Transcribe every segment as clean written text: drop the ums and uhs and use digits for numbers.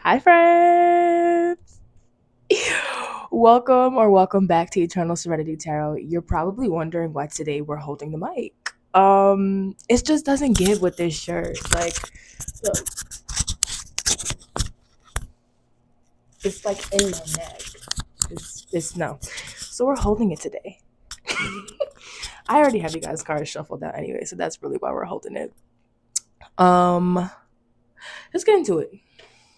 Hi, friends. Welcome back to Eternal Serenity Tarot. You're probably wondering why today we're holding the mic. It just doesn't give with this shirt. Like, look, it's like in my neck. It's no. So we're holding it today. I already have you guys' cards shuffled out anyway, so that's really why we're holding it. Um, let's get into it.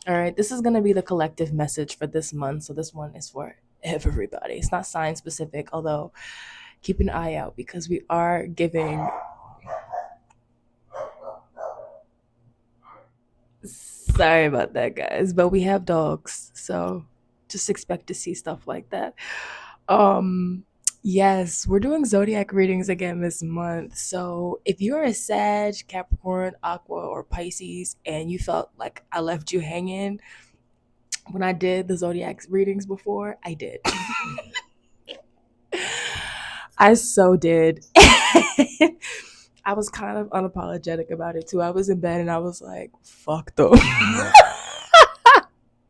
All right, this is gonna be the collective message for this month. So this one is for everybody. It's not sign specific, although keep an eye out because we are giving. Sorry about that, guys, but we have dogs, so just expect to see stuff like that. Um, yes, we're doing zodiac readings again this month. So if you're a Sag, Capricorn, Aqua, or Pisces, and you felt like I left you hanging when I did the zodiac readings before, I did. I so did. I was kind of unapologetic about it too. I was in bed and I was like, fuck them.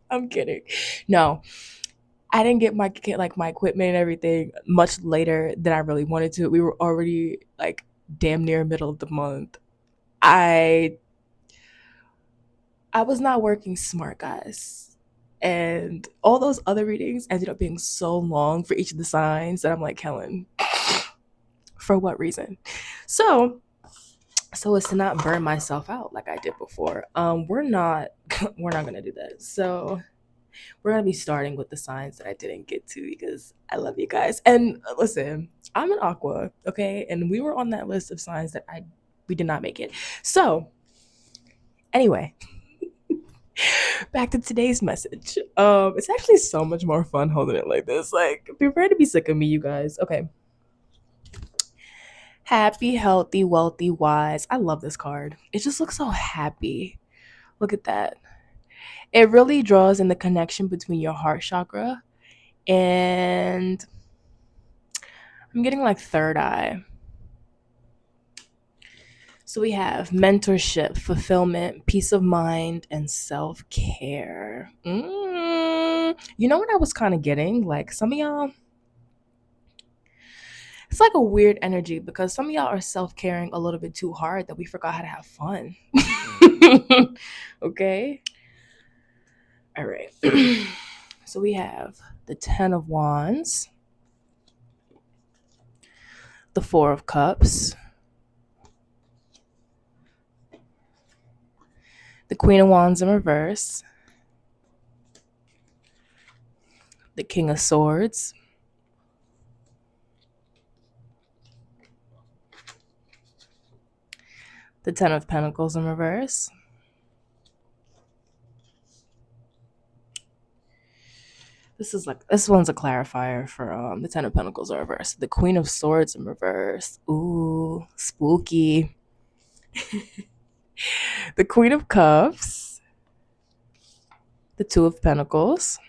I'm kidding. No, I didn't get my equipment and everything much later than I really wanted to. We were already like damn near middle of the month. I I was not working smart, guys. And all those other readings ended up being so long for each of the signs that I'm like, Helen, for what reason? So as to not burn myself out like I did before, we're not we're not gonna do that. So we're gonna be starting with the signs that I didn't get to because I love you guys. And listen, I'm an Aqua, okay, and we were on that list of signs that we did not make it. So anyway, back to today's message. It's actually so much more fun holding it like this. Like, prepare to be sick of me, you guys. Okay. Happy, healthy, wealthy, wise. I love this card. It just looks so happy. Look at that. It really draws in the connection between your heart chakra and I'm getting like third eye. So we have mentorship, fulfillment, peace of mind, and self-care. You know what I was kind of getting? Like some of y'all, it's like a weird energy because some of y'all are self-caring a little bit too hard that we forgot how to have fun. Okay? All right. So we have the 10 of Wands, the 4 of Cups, the Queen of Wands in reverse, the King of Swords, the 10 of Pentacles in reverse, this one's a clarifier for the 10 of Pentacles in reverse, the Queen of Swords in reverse. Ooh, spooky. The Queen of Cups, the 2 of Pentacles,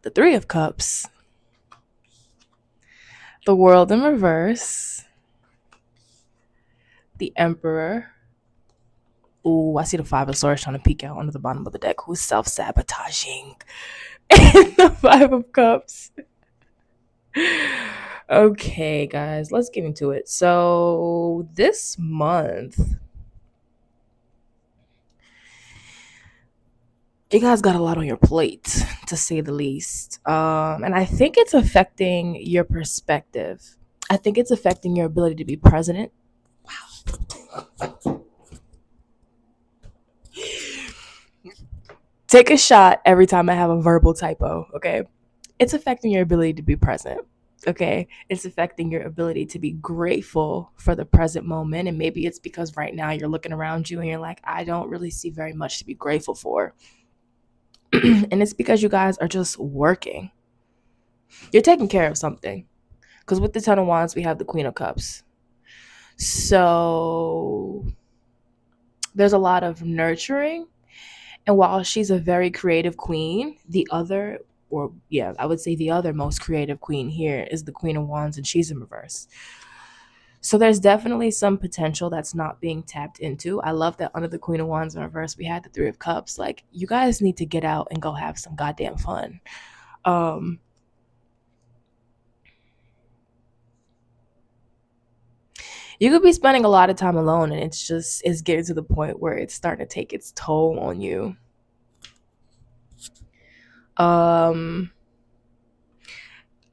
the 3 of Cups, the World in reverse, the Emperor. Ooh, I see the 5 of Swords trying to peek out under the bottom of the deck. Who's self-sabotaging? And the 5 of Cups. Okay, guys, let's get into it. So this month, you guys got a lot on your plate, to say the least. And I think it's affecting your perspective. I think it's affecting your ability to be present. Wow. Take a shot every time I have a verbal typo, okay? It's affecting your ability to be present, okay? It's affecting your ability to be grateful for the present moment. And maybe it's because right now you're looking around you and you're like, I don't really see very much to be grateful for. And it's because you guys are just working. You're taking care of something. Because with the 10 of Wands, we have the Queen of Cups. So there's a lot of nurturing. And while she's a very creative queen, I would say the other most creative queen here is the Queen of Wands, and she's in reverse. So there's definitely some potential that's not being tapped into. I love that under the Queen of Wands in reverse, we had the Three of Cups. Like, you guys need to get out and go have some goddamn fun. Um, you could be spending a lot of time alone, and it's getting to the point where it's starting to take its toll on you. Um,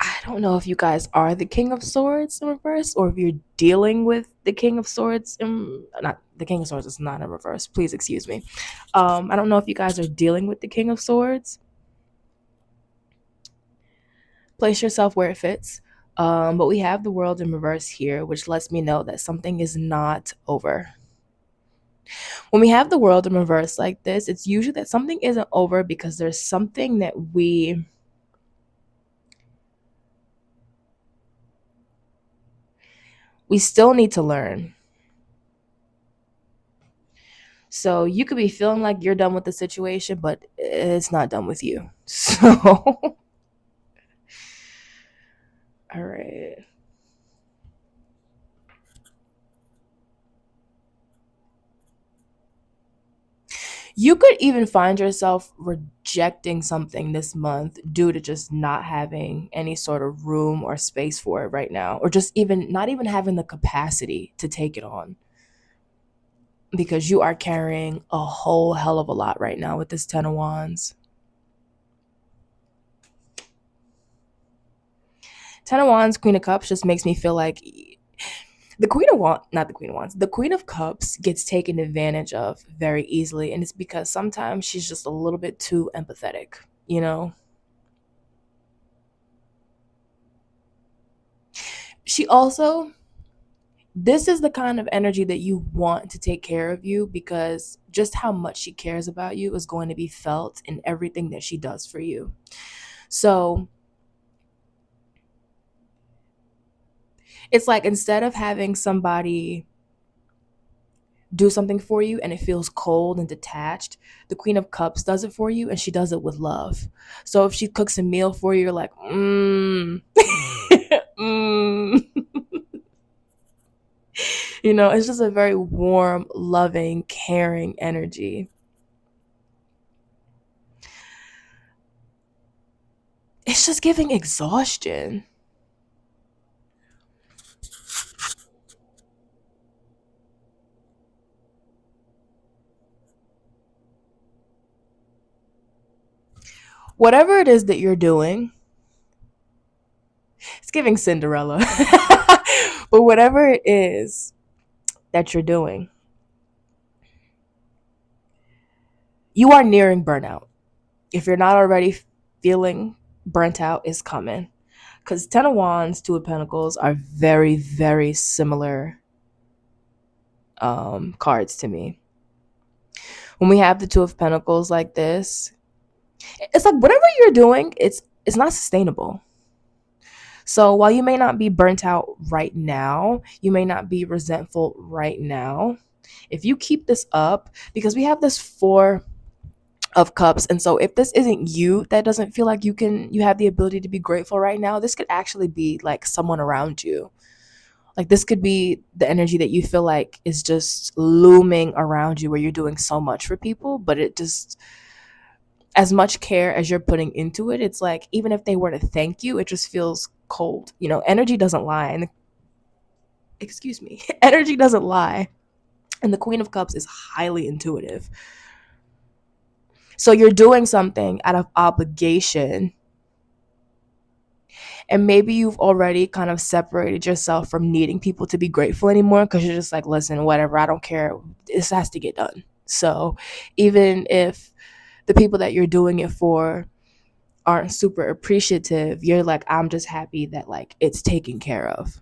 I don't know if you guys are the King of Swords in reverse, or if you're dealing with the King of Swords in not the King of Swords is not in reverse. Please excuse me. I don't know if you guys are dealing with the King of Swords. Place yourself where it fits. But we have the World in reverse here, which lets me know that something is not over. When we have the World in reverse like this, it's usually that something isn't over because there's something that we still need to learn. So you could be feeling like you're done with the situation, but it's not done with you. So, all right. You could even find yourself rejecting something this month due to just not having any sort of room or space for it right now, or just even not even having the capacity to take it on because you are carrying a whole hell of a lot right now with this 10 of Wands. 10 of Wands, Queen of Cups just makes me feel like the Queen of Wands, not the Queen of Wands, the Queen of Cups gets taken advantage of very easily. And it's because sometimes she's just a little bit too empathetic, you know? She also, this is the kind of energy that you want to take care of you because just how much she cares about you is going to be felt in everything that she does for you. So it's like instead of having somebody do something for you and it feels cold and detached, the Queen of Cups does it for you and she does it with love. So if she cooks a meal for you, you're like, mm. You know, it's just a very warm, loving, caring energy. It's just giving exhaustion. Whatever it is that you're doing, it's giving Cinderella. But whatever it is that you're doing, you are nearing burnout. If you're not already feeling burnt out, is coming. Because 10 of Wands, 2 of Pentacles are very, very similar cards to me. When we have the 2 of Pentacles like this, it's like whatever you're doing, it's not sustainable. So while you may not be burnt out right now, you may not be resentful right now. If you keep this up, because we have this 4 of Cups, and so if this isn't you that doesn't feel like you have the ability to be grateful right now, this could actually be like someone around you. Like this could be the energy that you feel like is just looming around you where you're doing so much for people, but it just, as much care as you're putting into it, it's like even if they were to thank you, it just feels cold. You know, energy doesn't lie. And excuse me, energy doesn't lie. And the Queen of Cups is highly intuitive. So you're doing something out of obligation. And maybe you've already kind of separated yourself from needing people to be grateful anymore because you're just like, listen, whatever, I don't care. This has to get done. So even if the people that you're doing it for aren't super appreciative, you're like, I'm just happy that like it's taken care of.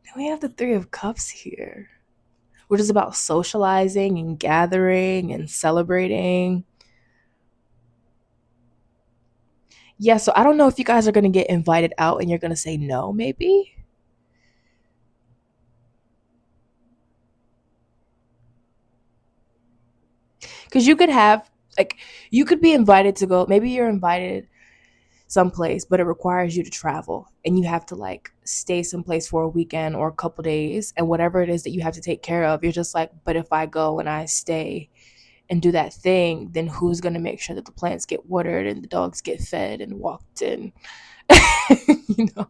Then we have the 3 of Cups here, which is about socializing and gathering and celebrating. Yeah, so I don't know if you guys are going to get invited out and you're going to say no, maybe. Because you could have, like, you could be invited to go, maybe you're invited someplace, but it requires you to travel and you have to like stay someplace for a weekend or a couple days, and whatever it is that you have to take care of, you're just like, but if I go and I stay and do that thing, then who's going to make sure that the plants get watered and the dogs get fed and walked in? you know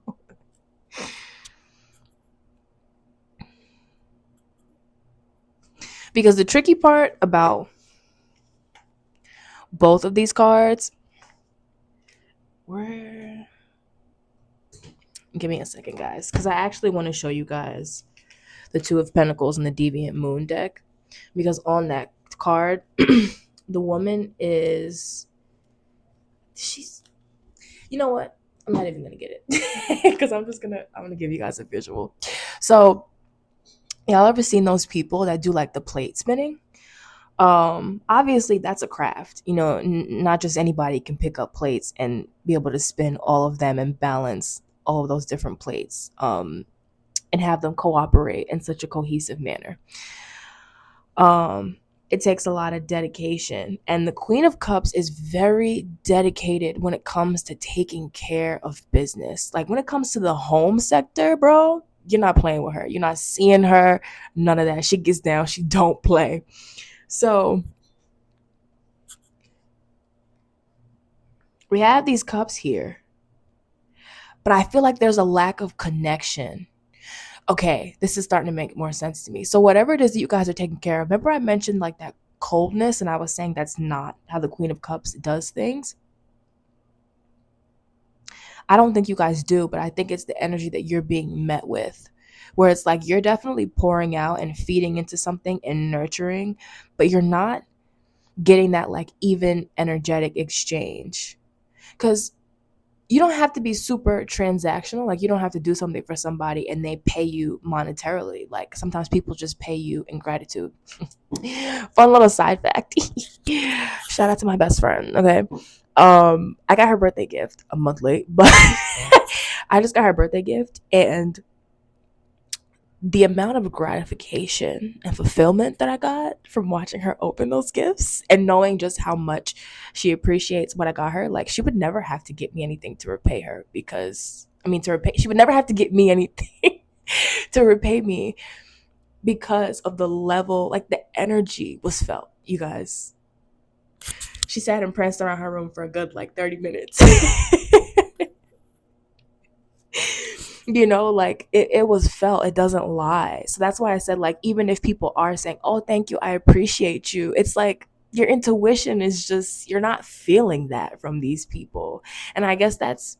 because the tricky part about both of these cards, where, give me a second guys, because I actually want to show you guys the Two of Pentacles and the Deviant Moon deck, because on that card the woman is, she's, you know what, I'm not even gonna get it because I'm gonna give you guys a visual. So y'all ever seen those people that do like the plate spinning? Obviously that's a craft, not just anybody can pick up plates and be able to spin all of them and balance all of those different plates, and have them cooperate in such a cohesive manner. It takes a lot of dedication, and the Queen of Cups is very dedicated when it comes to taking care of business. Like when it comes to the home sector, bro, you're not playing with her, you're not seeing her, none of that. She gets down, she don't play. So we have these cups here, but I feel like there's a lack of connection. Okay, this is starting to make more sense to me. So whatever it is that you guys are taking care of, remember I mentioned like that coldness, and I was saying that's not how the Queen of Cups does things. I don't think you guys do, but I think it's the energy that you're being met with, where it's like you're definitely pouring out and feeding into something and nurturing, but you're not getting that like even energetic exchange. Because you don't have to be super transactional. Like you don't have to do something for somebody and they pay you monetarily. Like sometimes people just pay you in gratitude. Fun little side fact. Shout out to my best friend. Okay. I got her birthday gift a month late, but I just got her birthday gift, and the amount of gratification and fulfillment that I got from watching her open those gifts and knowing just how much she appreciates what I got her. Like she would never have to get me anything to repay her, because she would never have to get me anything to repay me, because of the level, like the energy was felt, you guys. She sat and pranced around her room for a good like 30 minutes. Like it was felt, it doesn't lie. So that's why I said, like, even if people are saying, oh, thank you, I appreciate you, it's like your intuition is just, you're not feeling that from these people. And I guess that's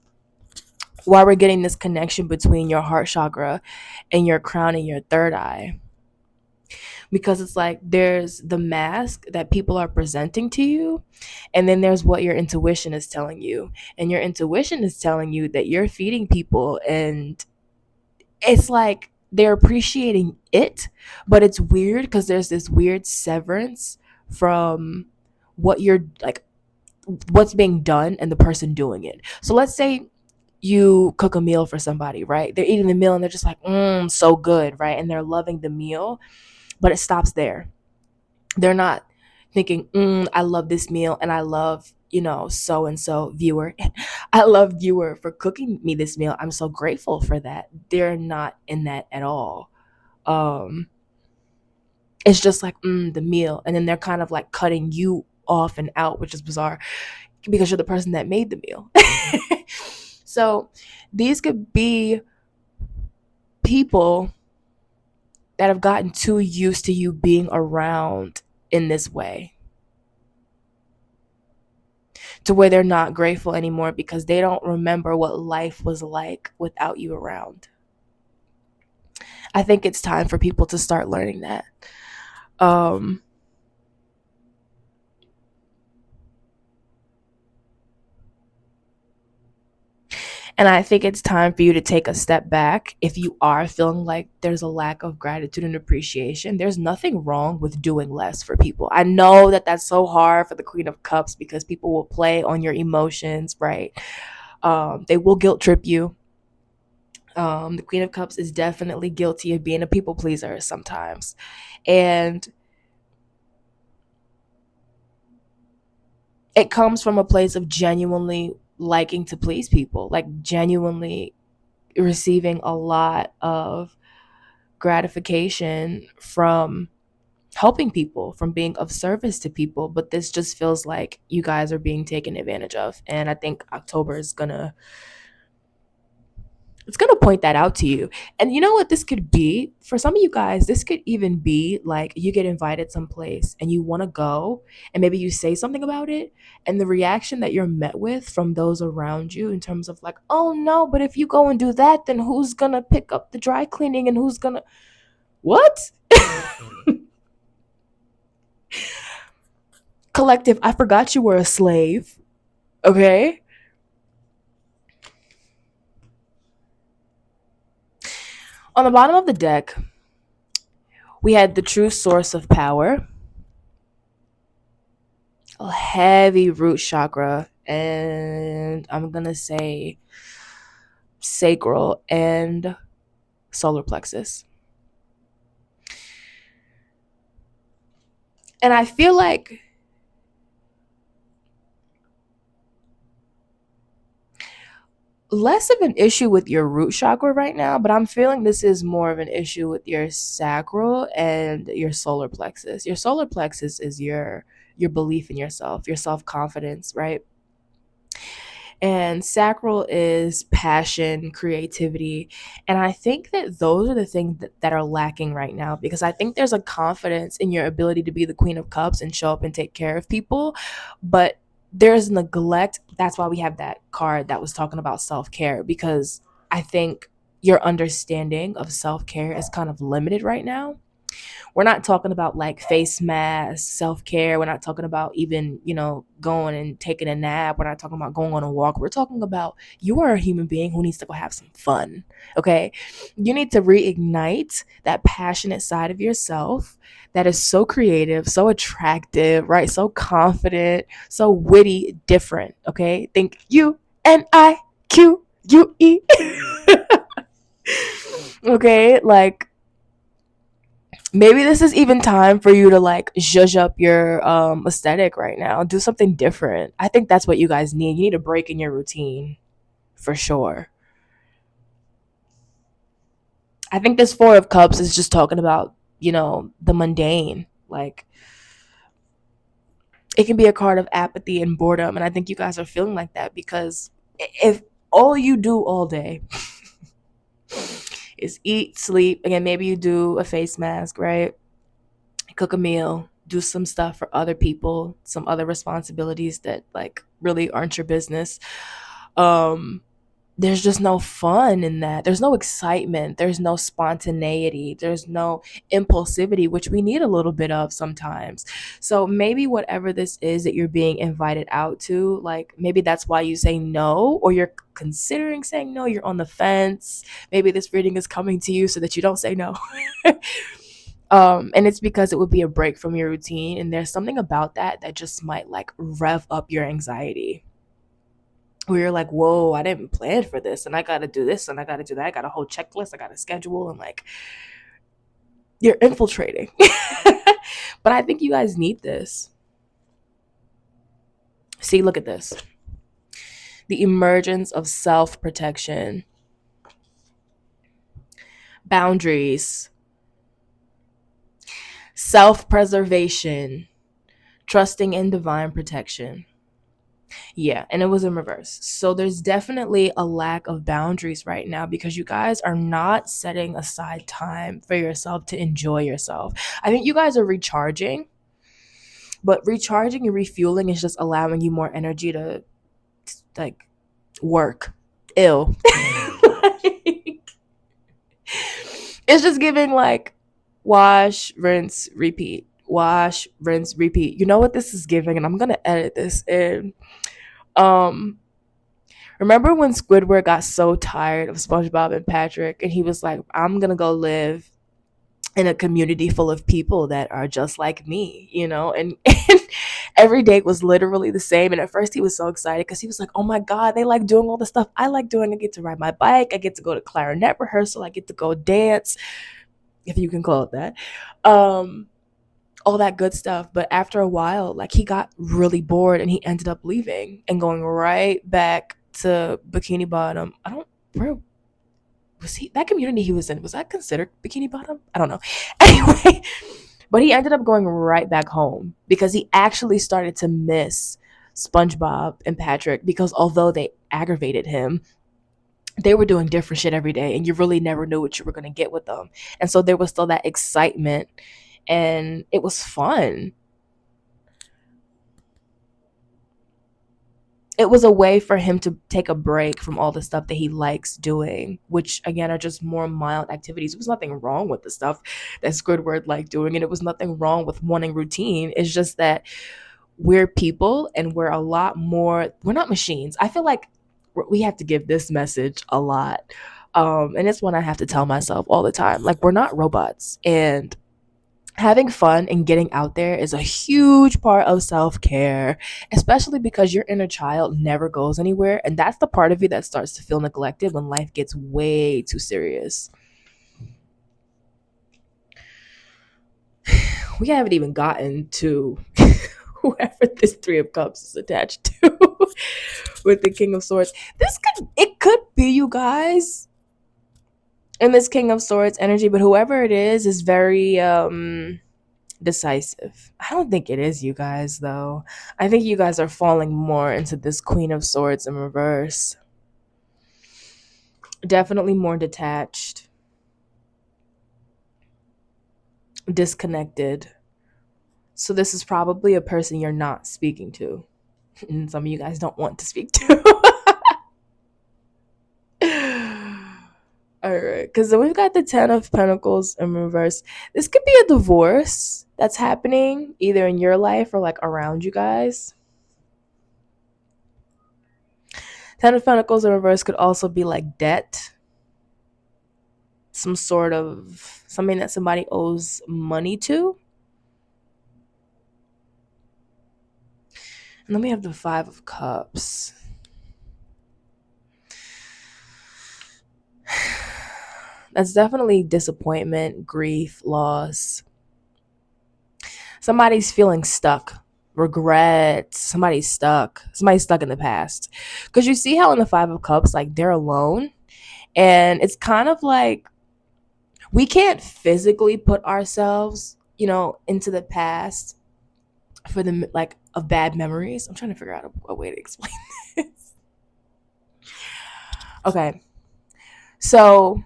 why we're getting this connection between your heart chakra and your crown and your third eye, because it's like there's the mask that people are presenting to you, and then there's what your intuition is telling you. And your intuition is telling you that you're feeding people, and it's like they're appreciating it, but it's weird because there's this weird severance from what you're like, what's being done and the person doing it. So let's say you cook a meal for somebody, right? They're eating the meal and they're just like, so good, right? And they're loving the meal, but it stops there. They're not thinking, I love this meal and I love, so and so viewer. I love viewer for cooking me this meal. I'm so grateful for that. They're not in that at all. It's just like, the meal. And then they're kind of like cutting you off and out, which is bizarre because you're the person that made the meal. So these could be people that have gotten too used to you being around in this way, to where they're not grateful anymore because they don't remember what life was like without you around. I think it's time for people to start learning that. And I think it's time for you to take a step back. If you are feeling like there's a lack of gratitude and appreciation, there's nothing wrong with doing less for people. I know that that's so hard for the Queen of Cups because people will play on your emotions, right? They will guilt trip you. The Queen of Cups is definitely guilty of being a people pleaser sometimes. And it comes from a place of genuinely liking to please people, like genuinely receiving a lot of gratification from helping people, from being of service to people. But this just feels like you guys are being taken advantage of. And I think October is gonna, it's going to point that out to you. And you know what this could be? For some of you guys, this could even be like you get invited someplace and you want to go, and maybe you say something about it, and the reaction that you're met with from those around you in terms of like, "Oh no, but if you go and do that, then who's going to pick up the dry cleaning and who's going to what?" Collective, I forgot you were a slave. Okay? On the bottom of the deck, we had the true source of power, a heavy root chakra, and I'm gonna say sacral and solar plexus. And I feel like less of an issue with your root chakra right now, but I'm feeling this is more of an issue with your sacral and your solar plexus. Your solar plexus is your belief in yourself, your self-confidence, right? And sacral is passion, creativity. And I think that those are the things that are lacking right now, because I think there's a confidence in your ability to be the Queen of Cups and show up and take care of people. But there's neglect. That's why we have that card that was talking about self care, because I think your understanding of self care is kind of limited right now. We're not talking about like face masks, self care. We're not talking about even, going and taking a nap. We're not talking about going on a walk. We're talking about you are a human being who needs to go have some fun. Okay. You need to reignite that passionate side of yourself that is so creative, so attractive, right? So confident, so witty, different. Okay. Think UNIQUE. Okay. Like, maybe this is even time for you to like zhuzh up your aesthetic right now. Do something different. I think that's what you guys need. You need a break in your routine for sure. I think this Four of Cups is just talking about, the mundane. Like, it can be a card of apathy and boredom. And I think you guys are feeling like that because if all you do all day is eat, sleep, again, maybe you do a face mask, right? Cook a meal, do some stuff for other people, some other responsibilities that like really aren't your business. Um there's just no fun in that. There's no excitement, there's no spontaneity, there's no impulsivity, which we need a little bit of sometimes. So maybe whatever this is that you're being invited out to, like maybe that's why you say no, or you're considering saying no, you're on the fence. Maybe this reading is coming to you so that you don't say no. And it's because it would be a break from your routine, and there's something about that that just might like rev up your anxiety, where you're like, whoa, I didn't plan for this, and I gotta do this and I gotta do that, I got a whole checklist, I got a schedule, and like you're infiltrating. But I think you guys need this. See, look at this, the emergence of self-protection, boundaries, self-preservation, trusting in divine protection. Yeah, and it was in reverse. So there's definitely a lack of boundaries right now because you guys are not setting aside time for yourself to enjoy yourself. I think you guys are recharging, but recharging and refueling is just allowing you more energy to like work. Ill. Like, it's just giving like wash, rinse, repeat. Wash, rinse, repeat. You know what this is giving? And I'm gonna edit this in. Um, Remember when Squidward got so tired of SpongeBob and Patrick, and he was like, I'm gonna go live in a community full of people that are just like me, and every day was literally the same. And at first he was so excited because he was like, oh my God, they like doing all the stuff I like doing. I get to ride my bike, I get to go to clarinet rehearsal, I get to go dance, if you can call it that. Um, all that good stuff. But after a while, like he got really bored and he ended up leaving and going right back to Bikini Bottom. I don't, where was he? That community he was in, was that considered Bikini Bottom? I don't know. Anyway, but he ended up going right back home because he actually started to miss SpongeBob and Patrick because although they aggravated him, they were doing different shit every day and you really never knew what you were going to get with them. And so there was still that excitement and it was fun. It was a way for him to take a break from all the stuff that he likes doing, which again are just more mild activities. There was nothing wrong with the stuff that Squidward liked doing, and it was nothing wrong with wanting routine. It's just that we're people and we're a lot more, we're not machines. I feel like we have to give this message a lot. And it's one I have to tell myself all the time. Like, we're not robots. And having fun and getting out there is a huge part of self-care, especially because your inner child never goes anywhere, and that's the part of you that starts to feel neglected when life gets way too serious. We haven't even gotten to whoever this Three of Cups is attached to with the King of Swords. It could be you guys in this King of Swords energy, but whoever it is very decisive. I don't think it is you guys though. I think you guys are falling more into this Queen of Swords in reverse. Definitely more detached, disconnected. So this is probably a person you're not speaking to. And some of you guys don't want to speak to. All right, because then we've got the Ten of Pentacles in reverse. This could be a divorce that's happening either in your life or like around you guys. Ten of Pentacles in reverse could also be like debt, some sort of something that somebody owes money to. And then we have the Five of Cups. That's definitely disappointment, grief, loss. Somebody's feeling stuck, regret. Somebody's stuck. Somebody's stuck in the past. Because you see how in the Five of Cups, like they're alone. And it's kind of like we can't physically put ourselves, into the past for the like of bad memories. I'm trying to figure out a way to explain this. Okay. So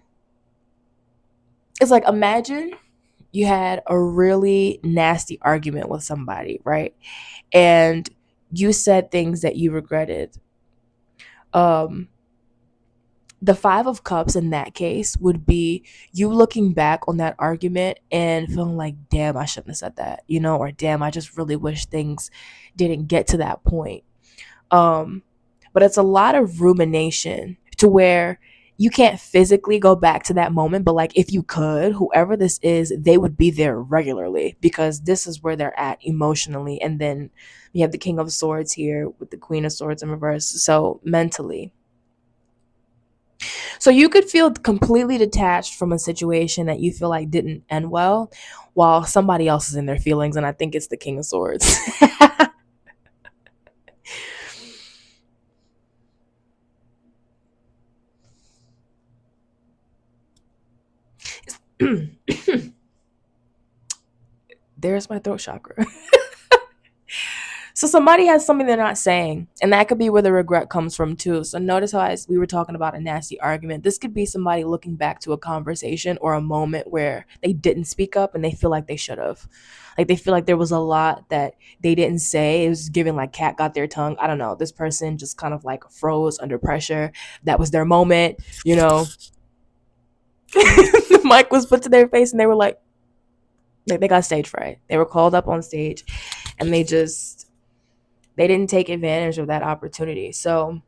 it's like imagine you had a really nasty argument with somebody, right? And you said things that you regretted. Um the Five of Cups in that case would be you looking back on that argument and feeling like, damn, I shouldn't have said that, or damn, I just really wish things didn't get to that point. Um, but it's a lot of rumination to where you can't physically go back to that moment, but like if you could, whoever this is, they would be there regularly because this is where they're at emotionally. And then we have the King of Swords here with the Queen of Swords in reverse. So mentally. So you could feel completely detached from a situation that you feel like didn't end well while somebody else is in their feelings. And I think it's the King of Swords. There's my throat chakra. So somebody has something they're not saying, and that could be where the regret comes from too. So notice how we were talking about a nasty argument. This could be somebody looking back to a conversation or a moment where they didn't speak up and they feel like they should have. Like they feel like there was a lot that they didn't say. It was giving like cat got their tongue. I don't know. This person just kind of like froze under pressure. That was their moment, The mic was put to their face and they were like they got stage fright. They were called up on stage and they didn't take advantage of that opportunity. So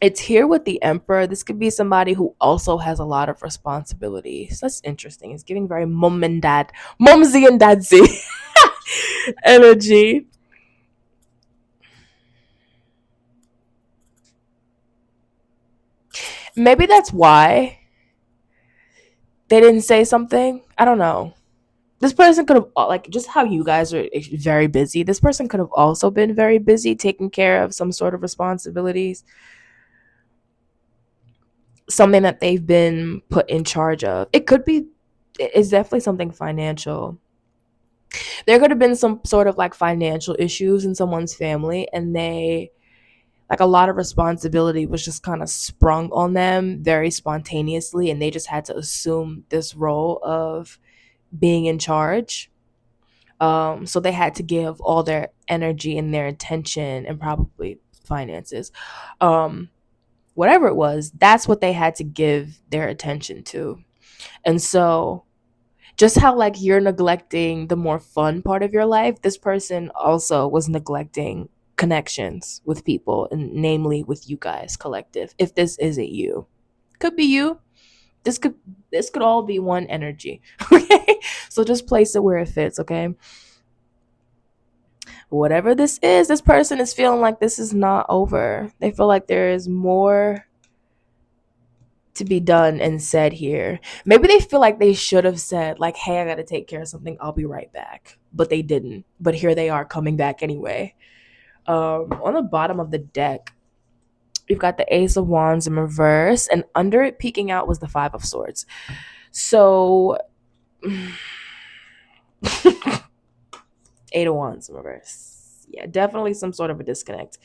it's here with the Emperor. This could be somebody who also has a lot of responsibilities. That's interesting. It's giving very momsy and dadsy energy. Maybe that's why they didn't say something. I don't know. This person could have, like, just how you guys are very busy, this person could have also been very busy taking care of some sort of responsibilities, something that they've been put in charge of. It could be, it's definitely something financial. There could have been some sort of like financial issues in someone's family, and they, like, a lot of responsibility was just kind of sprung on them very spontaneously, and they just had to assume this role of being in charge. So they had to give all their energy and their attention and probably finances, um, whatever it was, that's what they had to give their attention to. And so, just how like you're neglecting the more fun part of your life, this person also was neglecting connections with people, and namely with you guys collective. If this isn't you, could be you. This could all be one energy. Okay, so just place it where it fits. Okay, whatever this is, this person is feeling like this is not over. They feel like there is more to be done and said here. Maybe they feel like they should have said, like, hey, I gotta take care of something, I'll be right back. But they didn't. But here they are coming back anyway. On the bottom of the deck, you've got the Ace of Wands in reverse, and under it peeking out was the Five of Swords. So Eight of Wands in reverse. Yeah, definitely some sort of a disconnect.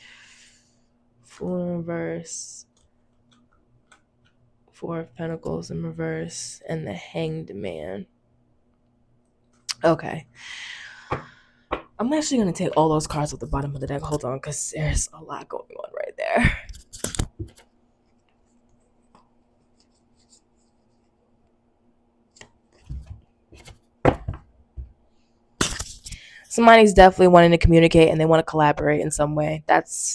Fool in reverse. Four of Pentacles in reverse, and the Hanged Man. Okay. I'm actually going to take all those cards at the bottom of the deck. Hold on, because there's a lot going on right there. Somebody's definitely wanting to communicate and they want to collaborate in some way.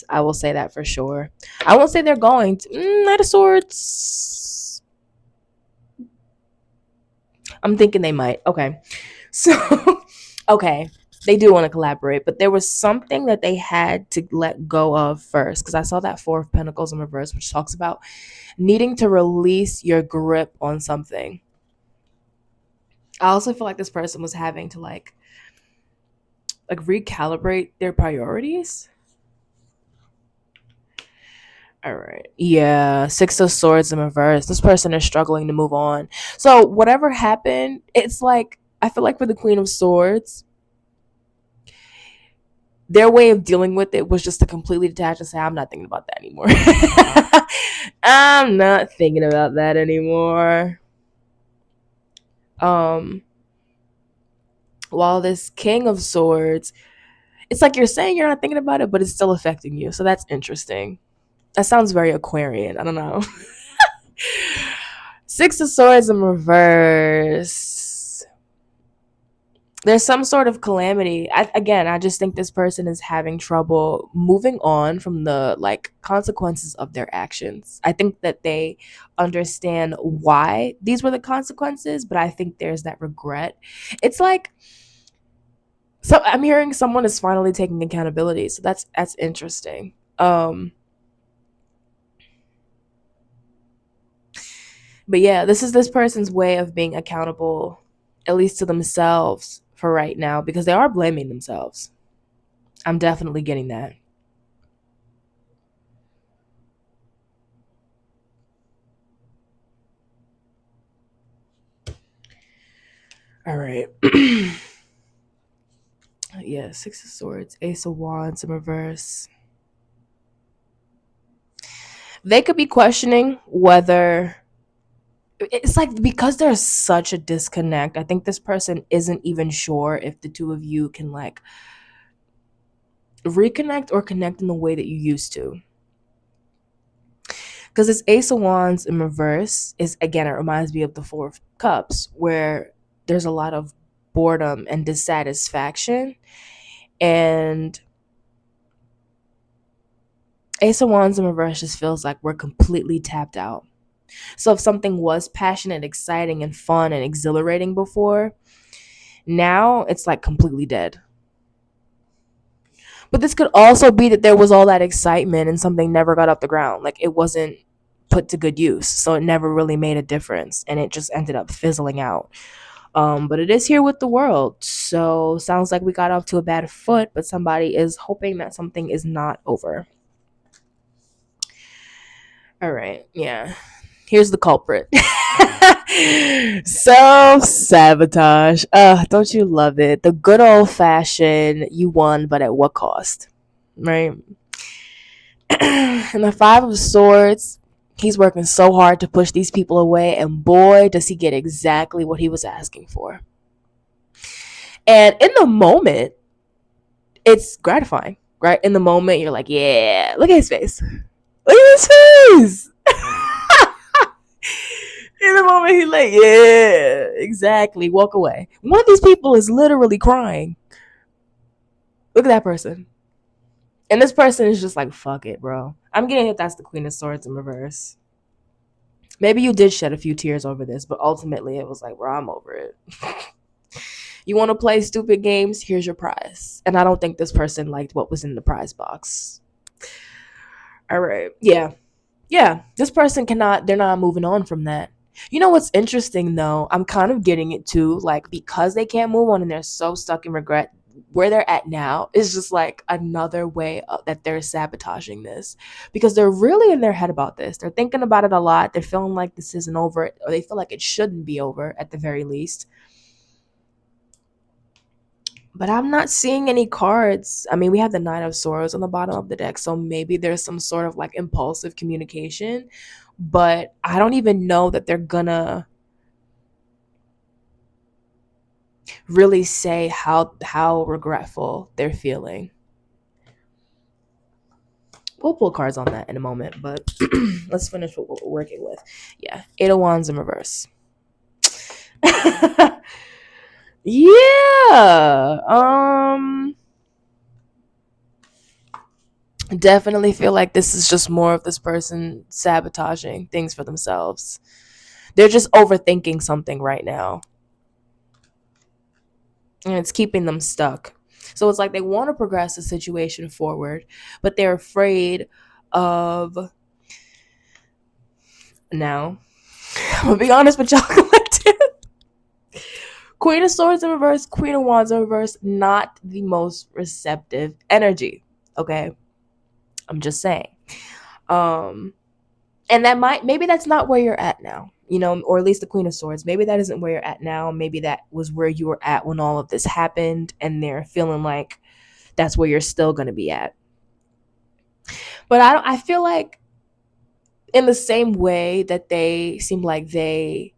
I will say that for sure. I won't say they're going to. Knight of Swords. I'm thinking they might. Okay. So, okay. They do want to collaborate, but there was something that they had to let go of first, because I saw that Four of Pentacles in reverse, which talks about needing to release your grip on something. I also feel like this person was having to like recalibrate their priorities. All right. Yeah, Six of Swords in reverse. This person is struggling to move on. So whatever happened, it's like, I feel like for the Queen of Swords, their way of dealing with it was just to completely detach and say, I'm not thinking about that anymore. I'm not thinking about that anymore. While this King of Swords, it's like you're saying you're not thinking about it, but it's still affecting you. So that's interesting. That sounds very Aquarian. I don't know. Six of Swords in reverse. There's some sort of calamity. I just think this person is having trouble moving on from the like consequences of their actions. I think that they understand why these were the consequences, but I think there's that regret. It's like, so I'm hearing someone is finally taking accountability. So that's interesting. But yeah, this is this person's way of being accountable, at least to themselves for right now, because they are blaming themselves. I'm definitely getting that. All right. Yeah, Six of Swords, Ace of Wands in reverse. They could be questioning whether, it's like, because there's such a disconnect, I think this person isn't even sure if the two of you can like reconnect or connect in the way that you used to. Because this Ace of Wands in reverse is, again, it reminds me of the Four of Cups, where there's a lot of boredom and dissatisfaction. And Ace of Wands in reverse just feels like we're completely tapped out. So if something was passionate, exciting, and fun and exhilarating before, now it's like completely dead. But this could also be that there was all that excitement and something never got off the ground. Like, it wasn't put to good use. So it never really made a difference and it just ended up fizzling out. But it is here with the world. So sounds like we got off to a bad foot, but somebody is hoping that something is not over. All right. Yeah. Here's the culprit. Self sabotage. Don't you love it? The good old fashioned you won, but at what cost? Right? And the Five of Swords, he's working so hard to push these people away, and boy, does he get exactly what he was asking for. And in the moment, it's gratifying, right? In the moment, you're like, yeah, look at his face. Look at his face. In the moment, he's like, yeah, exactly. Walk away. One of these people is literally crying. Look at that person. And this person is just like, fuck it, bro. I'm getting it. That's the Queen of Swords in reverse. Maybe you did shed a few tears over this, but ultimately it was like, bro, I'm over it. You want to play stupid games? Here's your prize. And I don't think this person liked what was in the prize box. All right. Yeah. Yeah. This person cannot, they're not moving on from that. You know what's interesting though? I'm kind of getting it too. Like, because they can't move on and they're so stuck in regret, where they're at now is just like another way that they're sabotaging this, because they're really in their head about this. They're thinking about it a lot. They're feeling like this isn't over, or they feel like it shouldn't be over at the very least. But I'm not seeing any cards. I mean, we have the Nine of Swords on the bottom of the deck, so maybe there's some sort of like impulsive communication, but I don't even know that they're gonna really say how regretful they're feeling. We'll pull cards on that in a moment, but let's finish what we're working with. Yeah, Eight of Wands in reverse. Yeah. Definitely feel like this is just more of this person sabotaging things for themselves. They're just overthinking something right now, and it's keeping them stuck. So it's like they want to progress the situation forward, but they're afraid of, now, I'm gonna be honest with y'all, collective. Queen of Swords in reverse, Queen of Wands in reverse, not the most receptive energy. Okay, I'm just saying. Um, and that might, maybe that's not where you're at now, you know, or at least the Queen of Swords. Maybe that isn't where you're at now. Maybe that was where you were at when all of this happened, and they're feeling like that's where you're still gonna be at. But I feel like in the same way that they seem like they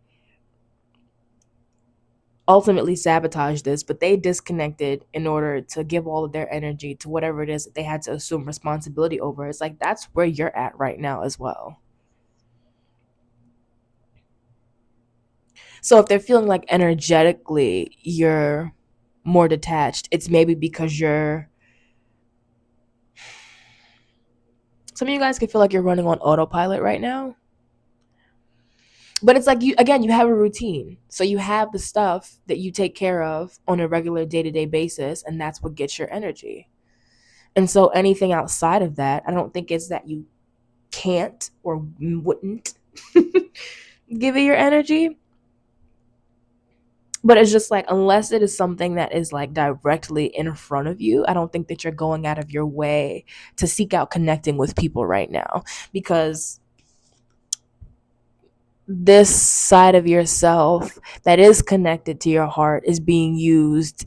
ultimately sabotaged this, but they disconnected in order to give all of their energy to whatever it is that they had to assume responsibility over. It's like that's where you're at right now as well. So if they're feeling like energetically you're more detached, it's maybe because you're, some of you guys can feel like you're running on autopilot right now. But it's like, you, again, you have a routine. So you have the stuff that you take care of on a regular day-to-day basis, and that's what gets your energy. And so anything outside of that, I don't think it's that you can't or wouldn't give it your energy. But it's just like, unless it is something that is like directly in front of you, I don't think that you're going out of your way to seek out connecting with people right now, because this side of yourself that is connected to your heart is being used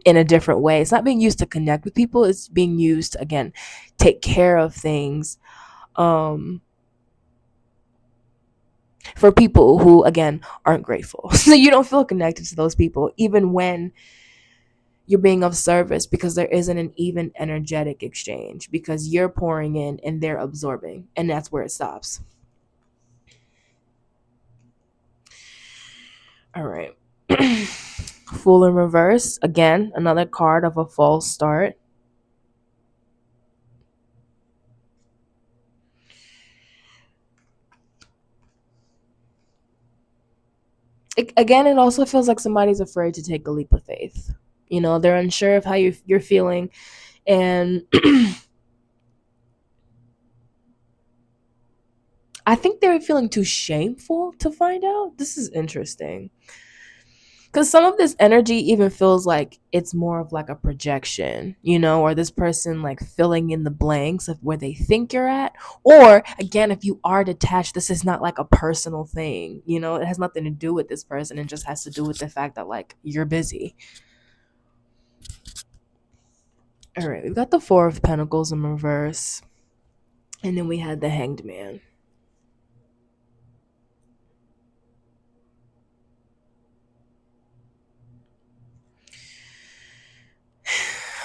in a different way. It's not being used to connect with people. It's being used to, again, take care of things, for people who, again, aren't grateful. So you don't feel connected to those people, even when you're being of service, because there isn't an even energetic exchange, because you're pouring in and they're absorbing, and that's where it stops. All right. Fool in reverse, again, another card of a false start. It also feels like somebody's afraid to take a leap of faith. You know, they're unsure of how you're feeling, and I think they're feeling too shameful to find out. This is interesting. Because some of this energy even feels like it's more of like a projection, or this person like filling in the blanks of where they think you're at. Or again, if you are detached, this is not like a personal thing, it has nothing to do with this person. It just has to do with the fact that like you're busy. All right, we've got the Four of Pentacles in reverse. And then we had the Hanged Man.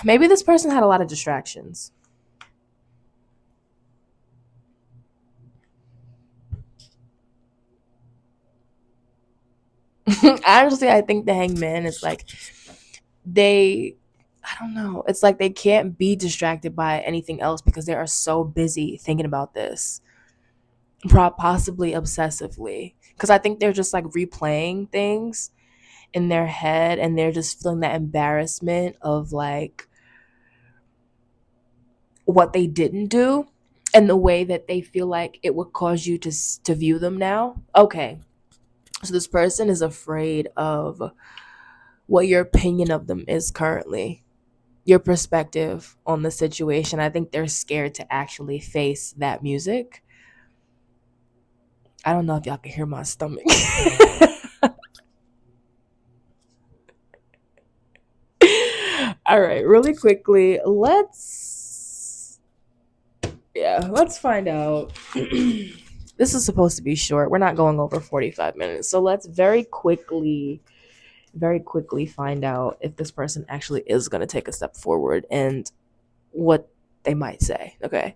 Maybe this person had a lot of distractions. Honestly, I think the Hanged Man is like I don't know. It's like they can't be distracted by anything else because they are so busy thinking about this, possibly obsessively. Because I think they're just like replaying things in their head and they're just feeling that embarrassment of like what they didn't do and the way that they feel like it would cause you to view them now. Okay. So this person is afraid of what your opinion of them is currently, your perspective on the situation. I think they're scared to actually face that music. I don't know if y'all can hear my stomach. All right, really quickly, let's find out. This is supposed to be short. We're not going over 45 minutes. So let's very quickly find out if this person actually is going to take a step forward and what they might say. Okay.